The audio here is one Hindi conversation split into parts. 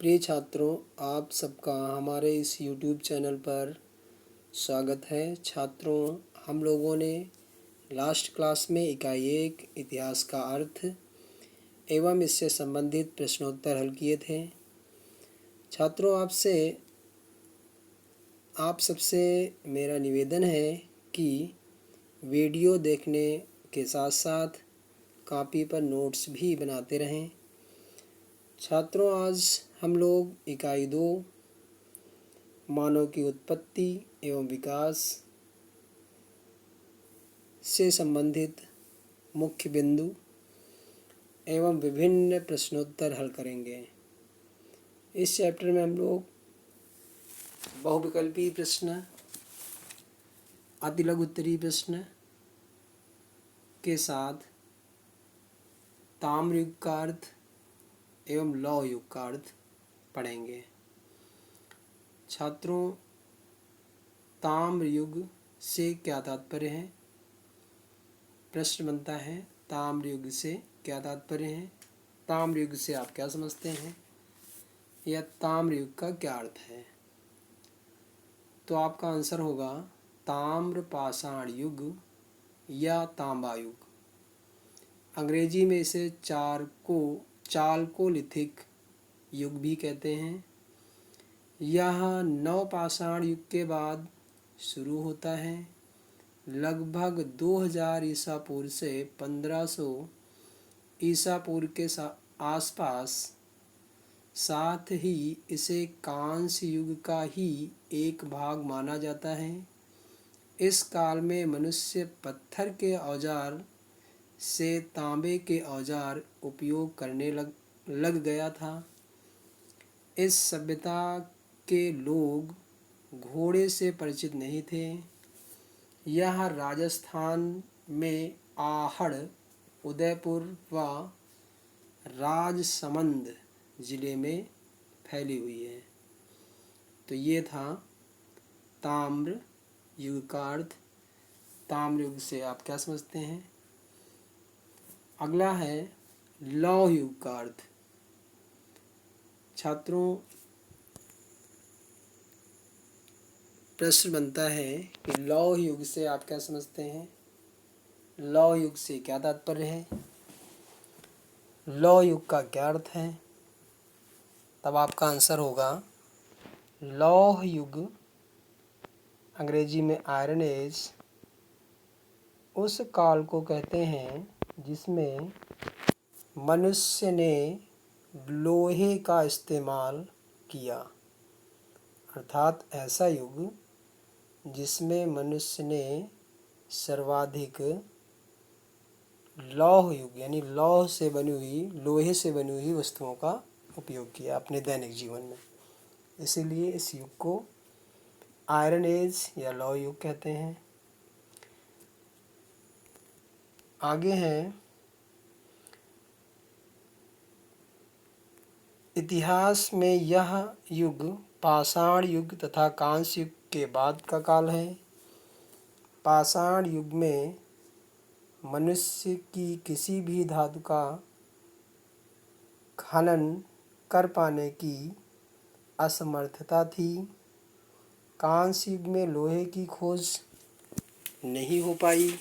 प्रिय छात्रों, आप सबका हमारे इस YouTube चैनल पर स्वागत है। छात्रों, हम लोगों ने लास्ट क्लास में इकाई 1 इतिहास का अर्थ एवं इससे संबंधित प्रश्नोत्तर हल किए थे। छात्रों, आप सबसे मेरा निवेदन है कि वीडियो देखने के साथ साथ कॉपी पर नोट्स भी बनाते रहें। छात्रों, आज हम लोग इकाई 2 मानव की उत्पत्ति एवं विकास से संबंधित मुख्य बिंदु एवं विभिन्न प्रश्नोत्तर हल करेंगे। इस चैप्टर में हम लोग बहुविकल्पी प्रश्न, अतिलघु उत्तरीय प्रश्न के साथ ताम्र युग का अर्थ एवं लौह युग का अर्थ पढ़ेंगे। छात्रों, ताम्र युग से क्या तात्पर्य है? प्रश्न बनता है, ताम्र युग से क्या तात्पर्य है? ताम्र युग से आप क्या समझते हैं? या ताम्र युग का क्या अर्थ है? तो आपका आंसर होगा ताम्र पाषाण युग या तांबा युग। अंग्रेजी में इसे चालकोलिथिक युग भी कहते हैं। यह नवपाषाण युग के बाद शुरू होता है। लगभग 2000 ईसा पूर्व से 1500 ईसा पूर्व के आसपास। साथ ही इसे कांस्य युग का ही एक भाग माना जाता है। इस काल में मनुष्य पत्थर के औजार से तांबे के औजार उपयोग करने लग गया था। इस सभ्यता के लोग घोड़े से परिचित नहीं थे। यह राजस्थान में आहड़, उदयपुर व राजसमंद जिले में फैली हुई है। तो ये था ताम्र युग का अर्थ। ताम्र युग से आप क्या समझते हैं? अगला है लौह युग का अर्थ। छात्रों, प्रश्न बनता है कि लौह युग से आप क्या समझते हैं? लौह युग से क्या तात्पर्य है? लौह युग का क्या अर्थ है? तब आपका आंसर होगा लौह युग, अंग्रेजी में आयरन एज, उस काल को कहते हैं जिसमें मनुष्य ने लोहे का इस्तेमाल किया। अर्थात ऐसा युग जिसमें मनुष्य ने सर्वाधिक लौह युग यानी लोहे से बनी हुई वस्तुओं का उपयोग किया अपने दैनिक जीवन में। इसीलिए इस युग को आयरन एज या लौह युग कहते हैं। आगे हैं इतिहास में यह युग पाषाण युग तथा कांस्य युग के बाद का काल है। पाषाण युग में मनुष्य की किसी भी धातु का खनन कर पाने की असमर्थता थी। कांस्य युग में लोहे की खोज नहीं हो पाई,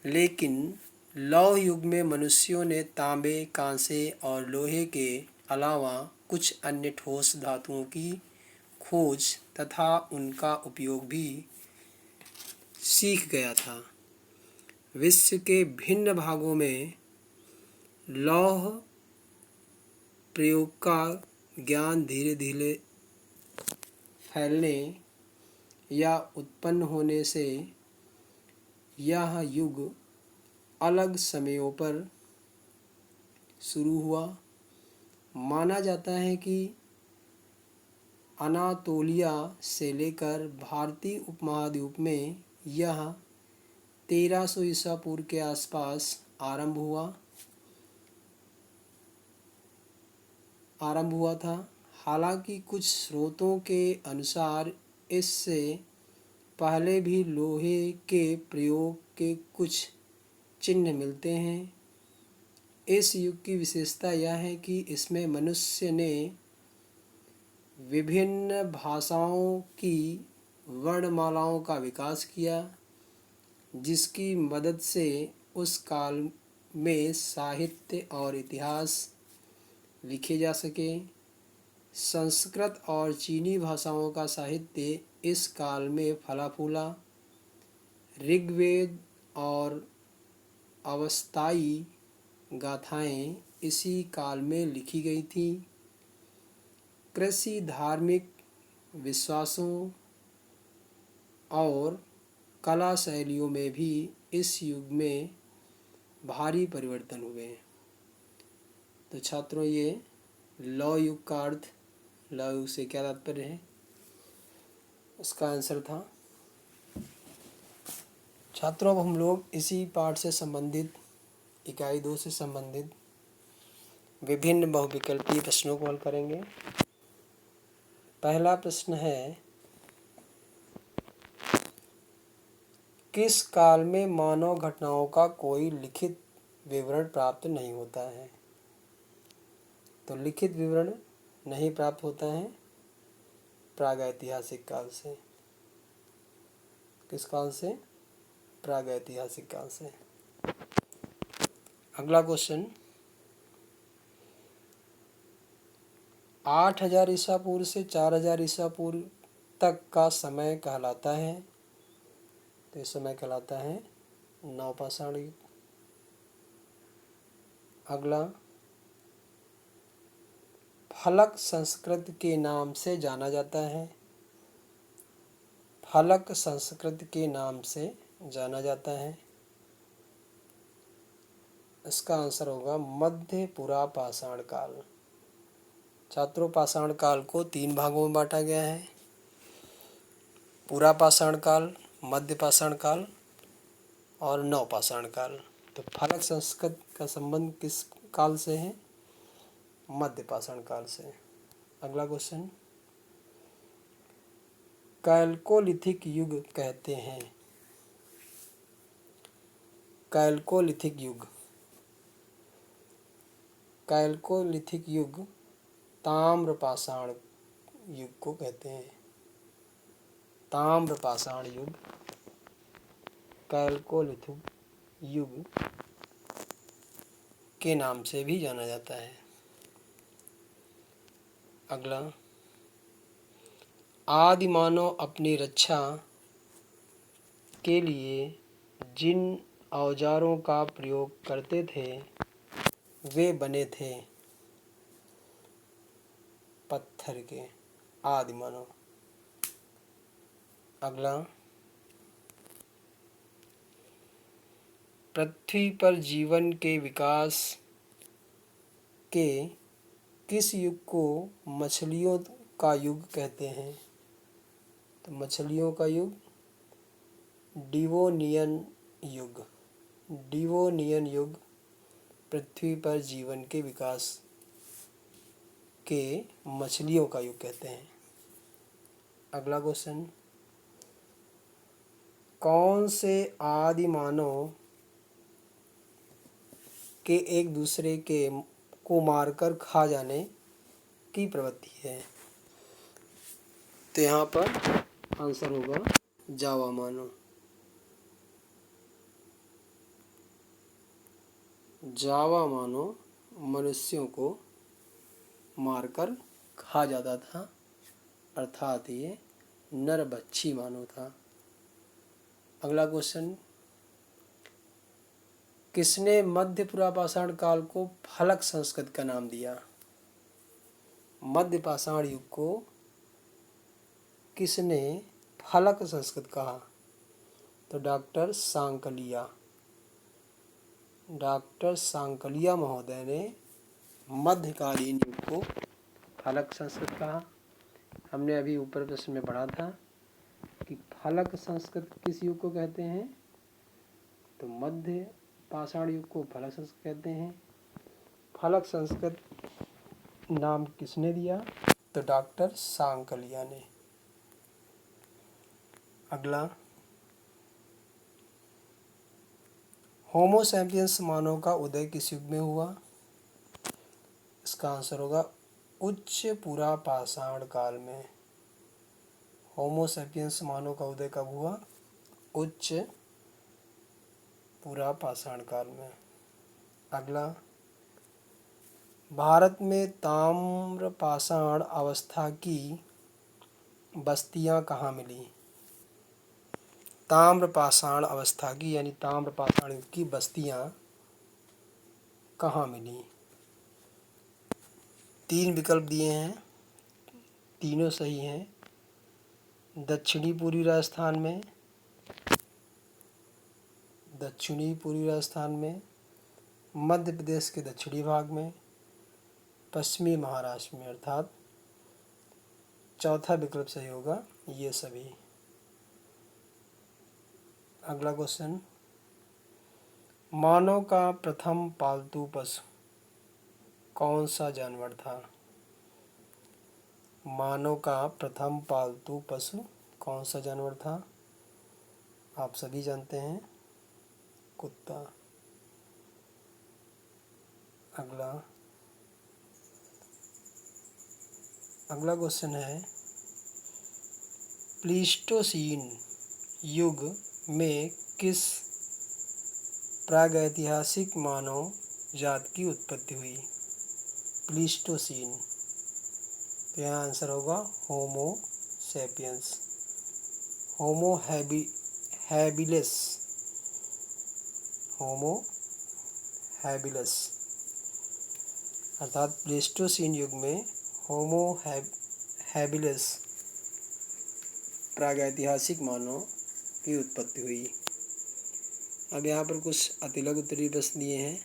लेकिन लौह युग में मनुष्यों ने तांबे, कांसे और लोहे के अलावा कुछ अन्य ठोस धातुओं की खोज तथा उनका उपयोग भी सीख गया था। विश्व के भिन्न भागों में लौह प्रयोग का ज्ञान धीरे धीरे फैलने या उत्पन्न होने से यह युग अलग समयों पर शुरू हुआ। माना जाता है कि अनातोलिया से लेकर भारतीय उपमहाद्वीप में यह 1300 ईसा पूर्व के आसपास आरंभ हुआ था। हालांकि कुछ स्रोतों के अनुसार इससे पहले भी लोहे के प्रयोग के कुछ चिन्ह मिलते हैं। इस युग की विशेषता यह है कि इसमें मनुष्य ने विभिन्न भाषाओं की वर्णमालाओं का विकास किया, जिसकी मदद से उस काल में साहित्य और इतिहास लिखे जा सके। संस्कृत और चीनी भाषाओं का साहित्य इस काल में फला फूला। ऋग्वेद और अवस्थाई गाथाएं इसी काल में लिखी गई थीं। कृषि, धार्मिक विश्वासों और कला शैलियों में भी इस युग में भारी परिवर्तन हुए हैं। तो छात्रों, ये लौ युग का अर्थ, लौ युग से क्या तात्पर्य है, उसका आंसर था। छात्रों, अब हम लोग इसी पाठ से संबंधित इकाई 2 से संबंधित विभिन्न बहुविकल्पीय प्रश्नों को हल करेंगे। पहला प्रश्न है, किस काल में मानव घटनाओं का कोई लिखित विवरण प्राप्त नहीं होता है? तो लिखित विवरण नहीं प्राप्त होता है प्रागैतिहासिक काल से। किस काल से? प्रागैतिहासिक काल से। अगला क्वेश्चन, 8000 ईसा पूर्व से 4000 ईसा पूर्व तक का समय कहलाता है। तो इस समय कहलाता है नवपाषाण युग। अगला, फलक संस्कृत के नाम से जाना जाता है। फलक संस्कृत के नाम से जाना जाता है। इसका आंसर होगा मध्य पुरा पाषाण काल। छात्रों, पाषाण काल को 3 भागों में बांटा गया है: पुरा पाषाण काल, मध्य पाषाण काल और नवपाषाण काल। तो फलक संस्कृत का संबंध किस काल से है? मध्य पाषाण काल से। अगला क्वेश्चन, कैल्कोलिथिक युग कहते हैं। कैल्कोलिथिक युग। कैल्कोलिथिक युग ताम्रपाषाण युग को कहते हैं। ताम्रपाषाण युग कैल्कोलिथिक युग के नाम से भी जाना जाता है। अगला, आदि मानव अपनी रक्षा के लिए जिन औजारों का प्रयोग करते थे वे बने थे पत्थर के। आदि मानव। अगला, पृथ्वी पर जीवन के विकास के किस युग को मछलियों का युग कहते हैं? तो मछलियों का युग डिवोनियन युग। डिवोनियन युग पृथ्वी पर जीवन के विकास के मछलियों का युग कहते हैं। अगला क्वेश्चन, कौन से आदि मानव के एक दूसरे के को मारकर खा जाने की प्रवृत्ति है? तो यहाँ पर आंसर होगा जावा मानव। जावा मानव मनुष्यों को मारकर खा जाता था, अर्थात ये नरभक्षी मानव था। अगला क्वेश्चन, किसने मध्य पुरा पाषाण काल को फलक संस्कृत का नाम दिया? मध्य पाषाण युग को किसने फलक संस्कृत कहा? तो डॉक्टर सांकलिया। डॉक्टर सांकलिया महोदय ने मध्यकालीन युग को फलक संस्कृत कहा। हमने अभी ऊपर प्रश्न में पढ़ा था कि फलक संस्कृत किस युग को कहते हैं? तो मध्य पाषाण युग को फलक संस्कृत कहते हैं। फलक संस्कृत नाम किसने दिया? तो डॉक्टर सांकलिया ने। अगला, होमो सैपियंस मानव का उदय किस युग में हुआ? इसका आंसर होगा उच्च पुरापाषाण काल में। होमो सैपियंस मानव का उदय कब हुआ? उच्च पुरापाषाण काल में। अगला, भारत में ताम्रपाषाण अवस्था की बस्तियां कहाँ मिली? ताम्रपाषाण अवस्था की यानी ताम्रपाषाण युग की बस्तियां कहाँ मिली? 3 विकल्प दिए हैं, तीनों सही हैं। दक्षिणी पूर्वी राजस्थान में, मध्य प्रदेश के दक्षिणी भाग में, पश्चिमी महाराष्ट्र में, अर्थात चौथा विकल्प सही होगा ये सभी। अगला क्वेश्चन, मानव का प्रथम पालतू पशु कौन सा जानवर था? मानव का प्रथम पालतू पशु कौन सा जानवर था? आप सभी जानते हैं, कुत्ता। अगला क्वेश्चन है, प्लीस्टोसीन युग में किस प्रागैतिहासिक मानव जाति की उत्पत्ति हुई? प्लीस्टोसीन, तो यहाँ आंसर होगा Homo sapiens, Homo habilis, Homo habilis, अर्थात प्लीस्टोसीन युग में होमो हैबिलिस प्रागैतिहासिक मानव की उत्पत्ति हुई। अब यहाँ पर कुछ अतिलघु उत्तरीय प्रश्न दिए हैं।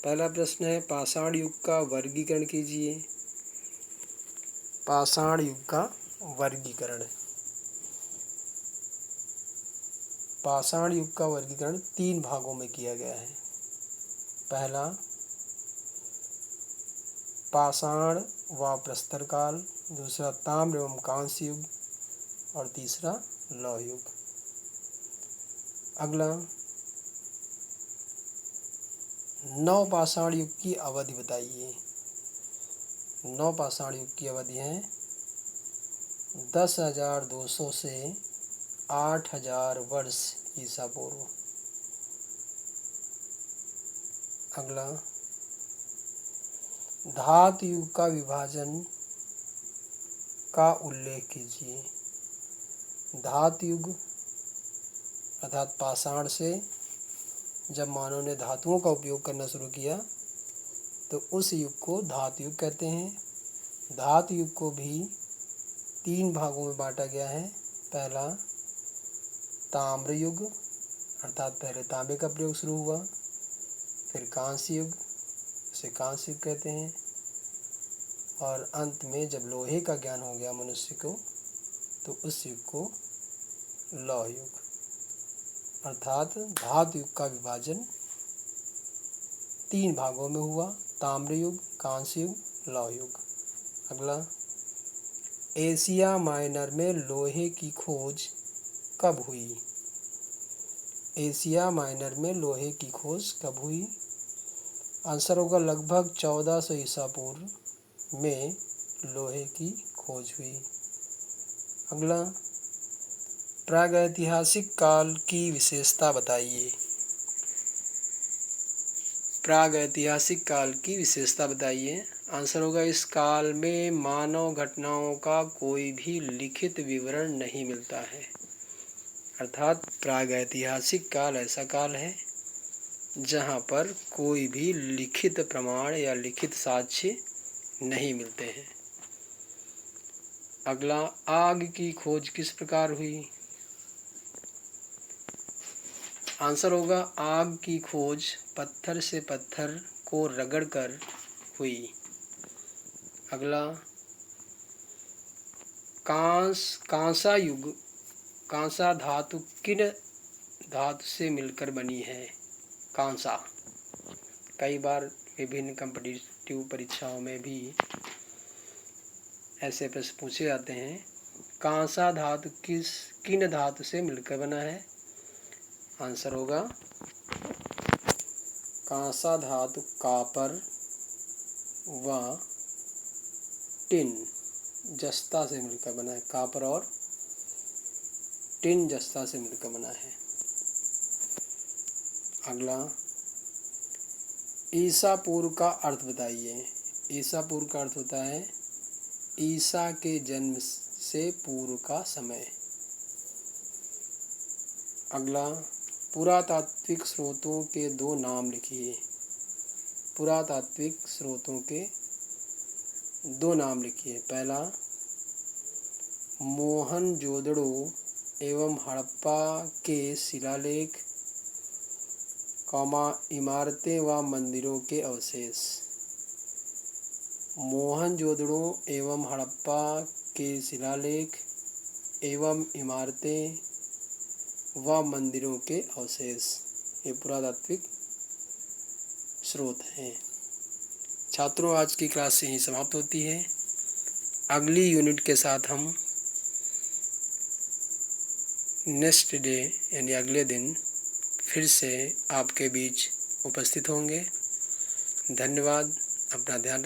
पहला प्रश्न है, पाषाण युग का वर्गीकरण कीजिए। पाषाण युग का वर्गीकरण। पाषाण युग का वर्गीकरण 3 भागों में किया गया है। पहला, पाषाण व प्रस्तर काल, दूसरा ताम्र एवं कांस्य युग और तीसरा लौह युग। अगला, नवपाषाण युग की अवधि बताइए। नवपाषाण युग की अवधि है 10,200 से 8,000 वर्ष ईसा पूर्व। अगला, धातु युग का विभाजन का उल्लेख कीजिए। धातु युग अर्थात पाषाण से जब मानव ने धातुओं का उपयोग करना शुरू किया तो उस युग को धातु युग कहते हैं। धातु युग को भी 3 भागों में बांटा गया है। पहला, ताम्र युग अर्थात पहले तांबे का प्रयोग शुरू हुआ, फिर कांस्य युग, उसे कांस्य युग कहते हैं, और अंत में जब लोहे का ज्ञान हो गया मनुष्य को तो उस युग को लौह युग, अर्थात धातु युग का विभाजन 3 भागों में हुआ, ताम्र युग, कांस्य युग, लौह युग। अगला, एशिया माइनर में लोहे की खोज कब हुई? एशिया माइनर में लोहे की खोज कब हुई? आंसर होगा लगभग 1400 ईसा पूर्व में लोहे की खोज हुई। अगला, प्रागैतिहासिक काल की विशेषता बताइए। प्रागैतिहासिक काल की विशेषता बताइए। आंसर होगा इस काल में मानव घटनाओं का कोई भी लिखित विवरण नहीं मिलता है। अर्थात प्रागैतिहासिक काल ऐसा काल है जहाँ पर कोई भी लिखित प्रमाण या लिखित साक्ष्य नहीं मिलते हैं। अगला, आग की खोज किस प्रकार हुई? आंसर होगा आग की खोज पत्थर से पत्थर को रगड़कर हुई। अगला, कांसा युग, कांसा धातु किन धातु से मिलकर बनी है? कांसा, कई बार विभिन्न कॉम्पिटिटिव परीक्षाओं में भी ऐसे प्रश्न पूछे जाते हैं। कांसा धातु किन धातु से मिलकर बना है? आंसर होगा कांसा धातु कापर व टिन जस्ता से मिलकर बना है। कापर और टिन जस्ता से मिलकर बना है। अगला, ईसा पूर्व का अर्थ बताइए। ईसा पूर्व का अर्थ होता है ईसा के जन्म से पूर्व का समय। अगला, पुरातात्विक स्रोतों के दो नाम लिखिए। पुरातात्विक स्रोतों के दो नाम लिखिए। पहला, मोहनजोदड़ो एवं हड़प्पा के शिलालेख, इमारतें व मंदिरों के अवशेष। मोहनजोदड़ो एवं हड़प्पा के शिलालेख एवं इमारतें व मंदिरों के अवशेष, ये पुरातात्विक स्रोत हैं। छात्रों, आज की क्लास यहीं समाप्त होती है। अगली यूनिट के साथ हम नेक्स्ट डे यानी अगले दिन फिर से आपके बीच उपस्थित होंगे। धन्यवाद। अपना ध्यान रखें।